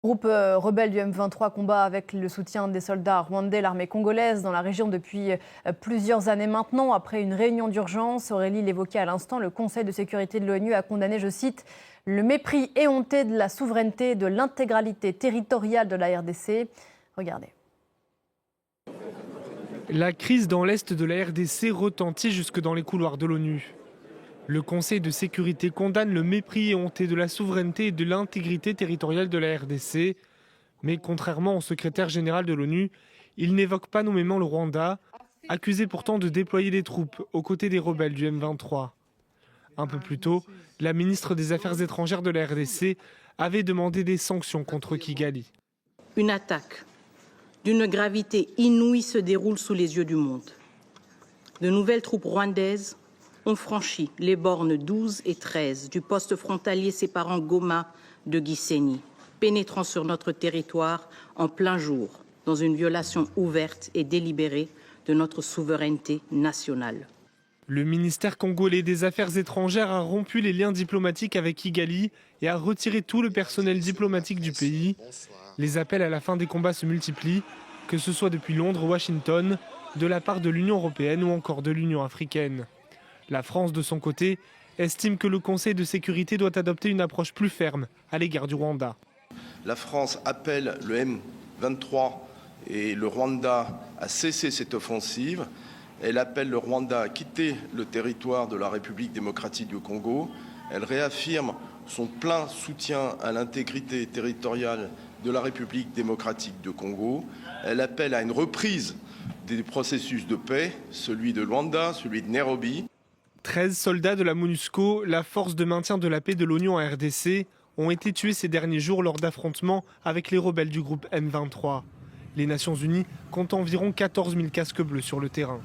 Le groupe rebelle du M23 combat avec le soutien des soldats rwandais l'armée congolaise dans la région depuis plusieurs années maintenant. Après une réunion d'urgence, Aurélie l'évoquait à l'instant, le Conseil de sécurité de l'ONU a condamné, je cite, « le mépris éhonté de la souveraineté et de l'intégralité territoriale de la RDC ». Regardez. La crise dans l'est de la RDC retentit jusque dans les couloirs de l'ONU. Le Conseil de sécurité condamne le mépris éhonté de la souveraineté et de l'intégrité territoriale de la RDC. Mais contrairement au secrétaire général de l'ONU, il n'évoque pas nommément le Rwanda, accusé pourtant de déployer des troupes aux côtés des rebelles du M23. Un peu plus tôt, la ministre des Affaires étrangères de la RDC avait demandé des sanctions contre Kigali. Une attaque d'une gravité inouïe se déroule sous les yeux du monde. De nouvelles troupes rwandaises ont franchi les bornes 12 et 13 du poste frontalier séparant Goma de Gisenyi, pénétrant sur notre territoire en plein jour, dans une violation ouverte et délibérée de notre souveraineté nationale. Le ministère congolais des Affaires étrangères a rompu les liens diplomatiques avec Kigali et a retiré tout le personnel diplomatique du pays. Les appels à la fin des combats se multiplient, que ce soit depuis Londres ou Washington, de la part de l'Union européenne ou encore de l'Union africaine. La France, de son côté, estime que le Conseil de sécurité doit adopter une approche plus ferme à l'égard du Rwanda. La France appelle le M23 et le Rwanda à cesser cette offensive. Elle appelle le Rwanda à quitter le territoire de la République démocratique du Congo. Elle réaffirme son plein soutien à l'intégrité territoriale de la République démocratique du Congo. Elle appelle à une reprise des processus de paix, celui de Luanda, celui de Nairobi. 13 soldats de la MONUSCO, la force de maintien de la paix de l'ONU en RDC, ont été tués ces derniers jours lors d'affrontements avec les rebelles du groupe M23. Les Nations Unies comptent environ 14 000 casques bleus sur le terrain.